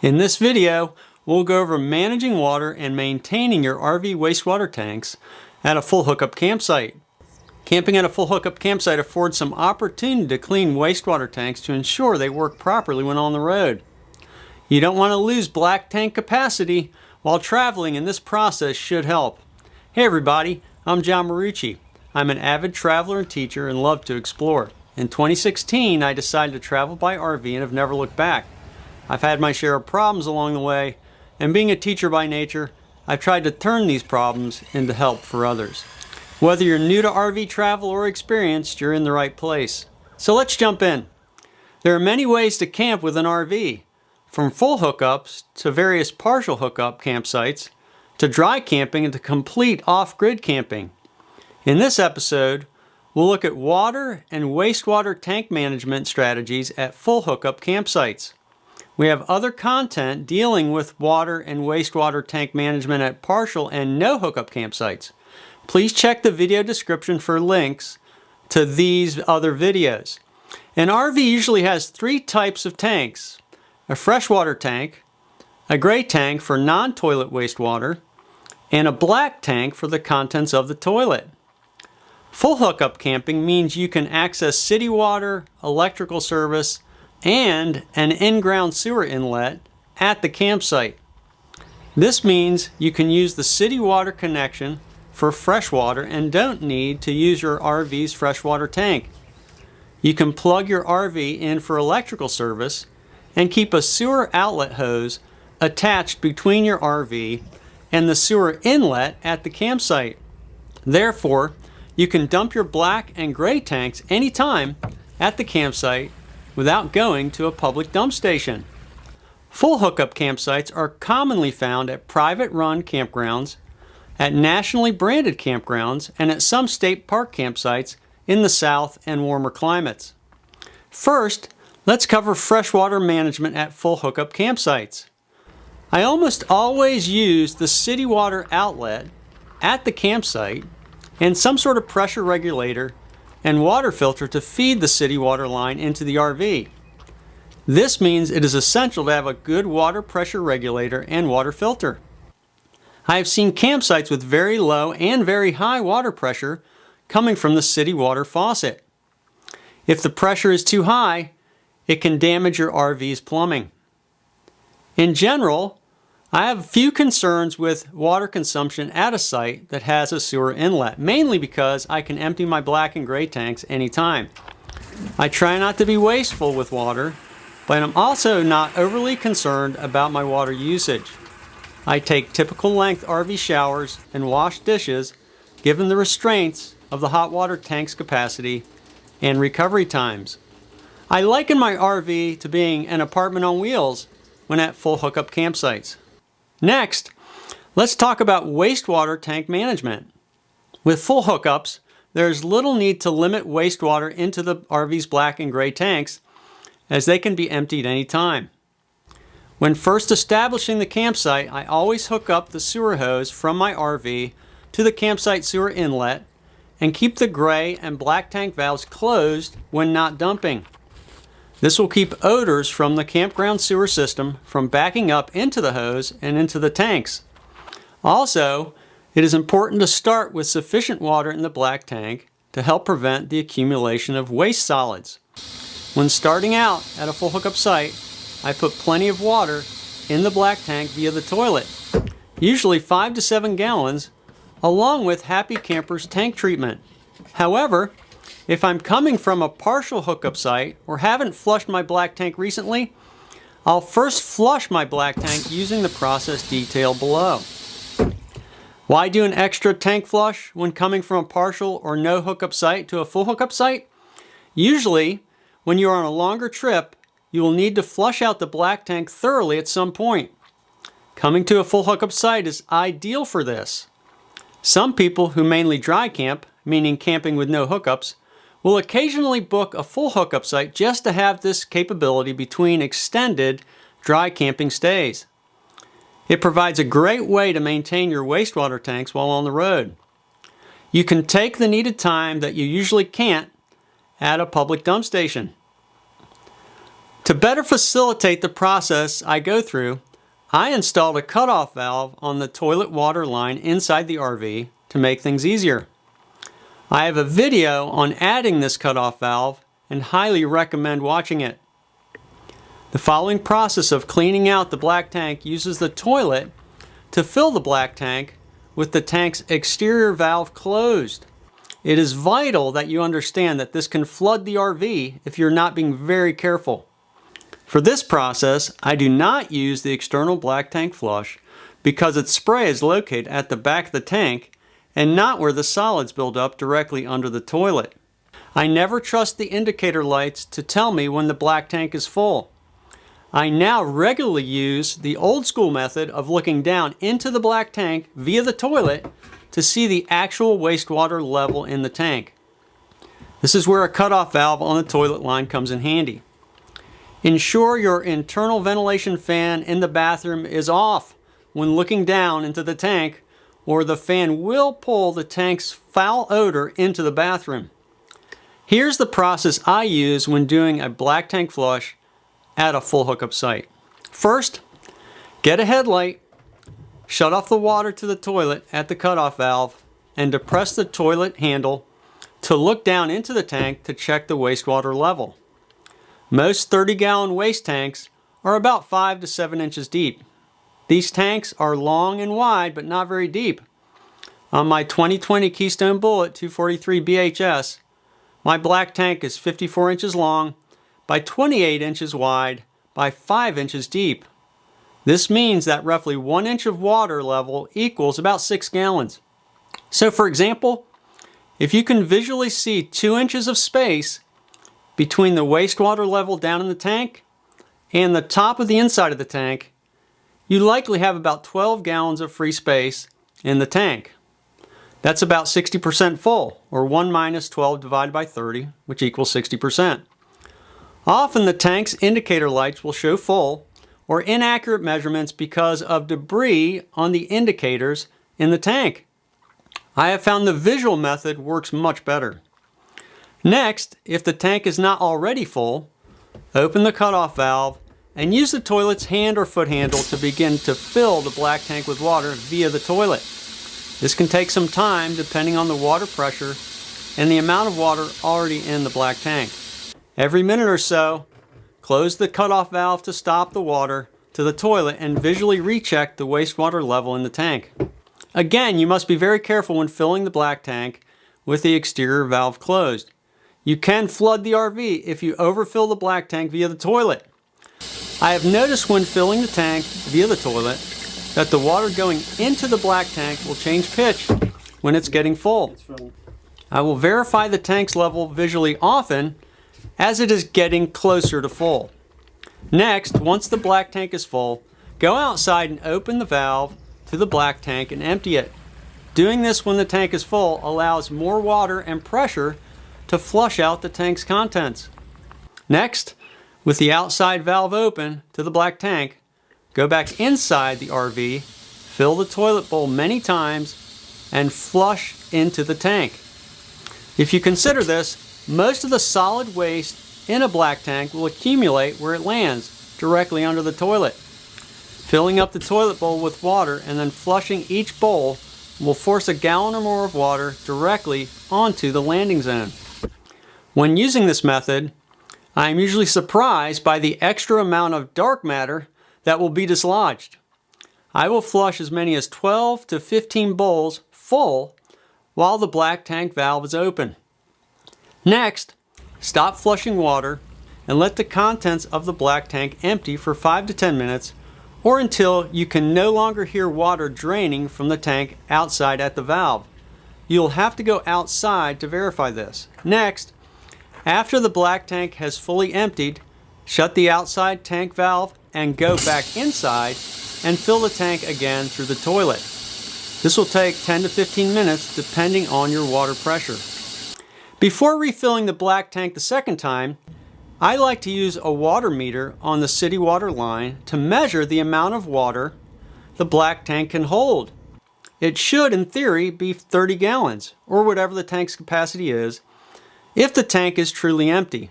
In this video, we'll go over managing water and maintaining your RV wastewater tanks at a full hookup campsite. Camping at a full hookup campsite affords some opportunity to clean wastewater tanks to ensure they work properly when on the road. You don't want to lose black tank capacity while traveling, and this process should help. Hey everybody, I'm John Marucci. I'm an avid traveler and teacher and love to explore. In 2016, I decided to travel by RV and have never looked back. I've had my share of problems along the way, and being a teacher by nature, I've tried to turn these problems into help for others. Whether you're new to RV travel or experienced, you're in the right place. So let's jump in. There are many ways to camp with an RV, from full hookups to various partial hookup campsites, to dry camping and to complete off-grid camping. In this episode, we'll look at water and wastewater tank management strategies at full hookup campsites. We have other content dealing with water and wastewater tank management at partial and no hookup campsites. Please check the video description for links to these other videos. An RV usually has three types of tanks: a freshwater tank, a gray tank for non-toilet wastewater, and a black tank for the contents of the toilet. Full hookup camping means you can access city water, electrical service, and an in-ground sewer inlet at the campsite. This means you can use the city water connection for fresh water and don't need to use your RV's freshwater tank. You can plug your RV in for electrical service and keep a sewer outlet hose attached between your RV and the sewer inlet at the campsite. Therefore, you can dump your black and gray tanks anytime at the campsite without going to a public dump station. Full hookup campsites are commonly found at private-run campgrounds, at nationally branded campgrounds, and at some state park campsites in the south and warmer climates. First, let's cover freshwater management at full hookup campsites. I almost always use the city water outlet at the campsite and some sort of pressure regulator and water filter to feed the city water line into the RV. This means it is essential to have a good water pressure regulator and water filter. I have seen campsites with very low and very high water pressure coming from the city water faucet. If the pressure is too high, it can damage your RV's plumbing. In general, I have a few concerns with water consumption at a site that has a sewer inlet, mainly because I can empty my black and gray tanks anytime. I try not to be wasteful with water, but I'm also not overly concerned about my water usage. I take typical length RV showers and wash dishes given the restraints of the hot water tank's capacity and recovery times. I liken my RV to being an apartment on wheels when at full hookup campsites. Next, let's talk about wastewater tank management. With full hookups, there's little need to limit wastewater into the RV's black and gray tanks, as they can be emptied anytime. When first establishing the campsite, I always hook up the sewer hose from my RV to the campsite sewer inlet and keep the gray and black tank valves closed when not dumping. This will keep odors from the campground sewer system from backing up into the hose and into the tanks. Also, it is important to start with sufficient water in the black tank to help prevent the accumulation of waste solids. When starting out at a full hookup site, I put plenty of water in the black tank via the toilet, usually 5 to 7 gallons, along with Happy Camper's tank treatment. However, if I'm coming from a partial hookup site or haven't flushed my black tank recently, I'll first flush my black tank using the process detailed below. Why do an extra tank flush when coming from a partial or no hookup site to a full hookup site? Usually, when you are on a longer trip, you will need to flush out the black tank thoroughly at some point. Coming to a full hookup site is ideal for this. Some people who mainly dry camp, meaning camping with no hookups, will occasionally book a full hookup site just to have this capability between extended dry camping stays. It provides a great way to maintain your wastewater tanks while on the road. You can take the needed time that you usually can't at a public dump station. To better facilitate the process I go through, I installed a cutoff valve on the toilet water line inside the RV to make things easier. I have a video on adding this cutoff valve and highly recommend watching it. The following process of cleaning out the black tank uses the toilet to fill the black tank with the tank's exterior valve closed. It is vital that you understand that this can flood the RV if you're not being very careful. For this process, I do not use the external black tank flush because its spray is located at the back of the tank and not where the solids build up directly under the toilet. I never trust the indicator lights to tell me when the black tank is full. I now regularly use the old school method of looking down into the black tank via the toilet to see the actual wastewater level in the tank. This is where a cutoff valve on the toilet line comes in handy. Ensure your internal ventilation fan in the bathroom is off when looking down into the tank, or the fan will pull the tank's foul odor into the bathroom. Here's the process I use when doing a black tank flush at a full hookup site. First, get a headlight, shut off the water to the toilet at the cutoff valve, and depress the toilet handle to look down into the tank to check the wastewater level. Most 30-gallon waste tanks are about 5 to 7 inches deep. These tanks are long and wide, but not very deep. On my 2020 Keystone Bullet 243 BHS, my black tank is 54 inches long by 28 inches wide by 5 inches deep. This means that roughly 1 inch of water level equals about 6 gallons. So for example, if you can visually see 2 inches of space between the wastewater level down in the tank and the top of the inside of the tank, you likely have about 12 gallons of free space in the tank. That's about 60% full, or 1 minus 12 divided by 30, which equals 60%. Often the tank's indicator lights will show full or inaccurate measurements because of debris on the indicators in the tank. I have found the visual method works much better. Next, if the tank is not already full, open the cutoff valve and use the toilet's hand or foot handle to begin to fill the black tank with water via the toilet. This can take some time depending on the water pressure and the amount of water already in the black tank. Every minute or so, close the cutoff valve to stop the water to the toilet and visually recheck the wastewater level in the tank. Again, you must be very careful when filling the black tank with the exterior valve closed. You can flood the RV if you overfill the black tank via the toilet. I have noticed when filling the tank via the toilet that the water going into the black tank will change pitch when it's getting full. I will verify the tank's level visually often as it is getting closer to full. Next, once the black tank is full, go outside and open the valve to the black tank and empty it. Doing this when the tank is full allows more water and pressure to flush out the tank's contents. Next, with the outside valve open to the black tank, go back inside the RV, fill the toilet bowl many times, and flush into the tank. If you consider this, most of the solid waste in a black tank will accumulate where it lands, directly under the toilet. Filling up the toilet bowl with water and then flushing each bowl will force a gallon or more of water directly onto the landing zone. When using this method, I am usually surprised by the extra amount of dark matter that will be dislodged. I will flush as many as 12 to 15 bowls full while the black tank valve is open. Next, stop flushing water and let the contents of the black tank empty for 5 to 10 minutes or until you can no longer hear water draining from the tank outside at the valve. You'll have to go outside to verify this. Next, after the black tank has fully emptied, shut the outside tank valve and go back inside and fill the tank again through the toilet. This will take 10 to 15 minutes depending on your water pressure. Before refilling the black tank the second time, I like to use a water meter on the city water line to measure the amount of water the black tank can hold. It should, in theory, be 30 gallons, or whatever the tank's capacity is, if the tank is truly empty.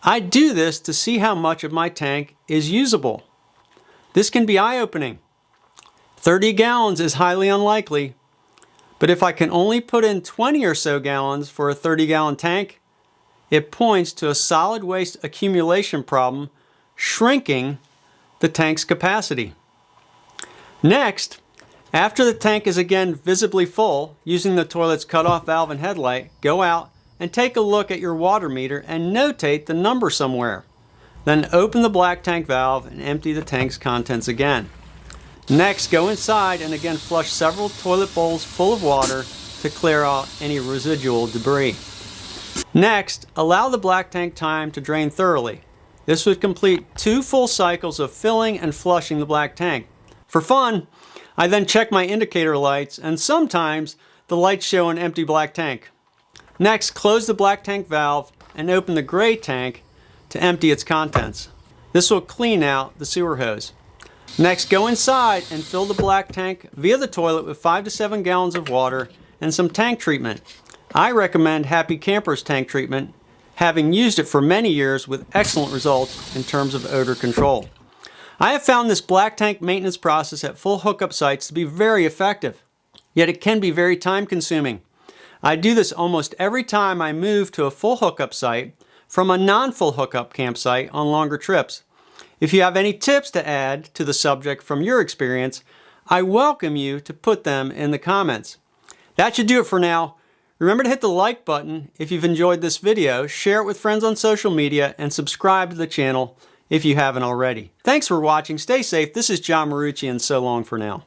I do this to see how much of my tank is usable. This can be eye-opening. 30 gallons is highly unlikely, but if I can only put in 20 or so gallons for a 30-gallon tank, it points to a solid waste accumulation problem, shrinking the tank's capacity. Next, after the tank is again visibly full, using the toilet's cutoff valve and headlight, go out and take a look at your water meter and notate the number somewhere. Then open the black tank valve and empty the tank's contents again. Next, go inside and again flush several toilet bowls full of water to clear out any residual debris. Next, allow the black tank time to drain thoroughly. This would complete 2 full cycles of filling and flushing the black tank. For fun, I then check my indicator lights, and sometimes the lights show an empty black tank. Next, close the black tank valve and open the gray tank to empty its contents. This will clean out the sewer hose. Next, go inside and fill the black tank via the toilet with 5 to 7 gallons of water and some tank treatment. I recommend Happy Camper's tank treatment, having used it for many years with excellent results in terms of odor control. I have found this black tank maintenance process at full hookup sites to be very effective, yet it can be very time consuming. I do this almost every time I move to a full hookup site from a non-full hookup campsite on longer trips. If you have any tips to add to the subject from your experience, I welcome you to put them in the comments. That should do it for now. Remember to hit the like button if you've enjoyed this video, share it with friends on social media, and subscribe to the channel if you haven't already. Thanks for watching. Stay safe. This is John Marucci, and so long for now.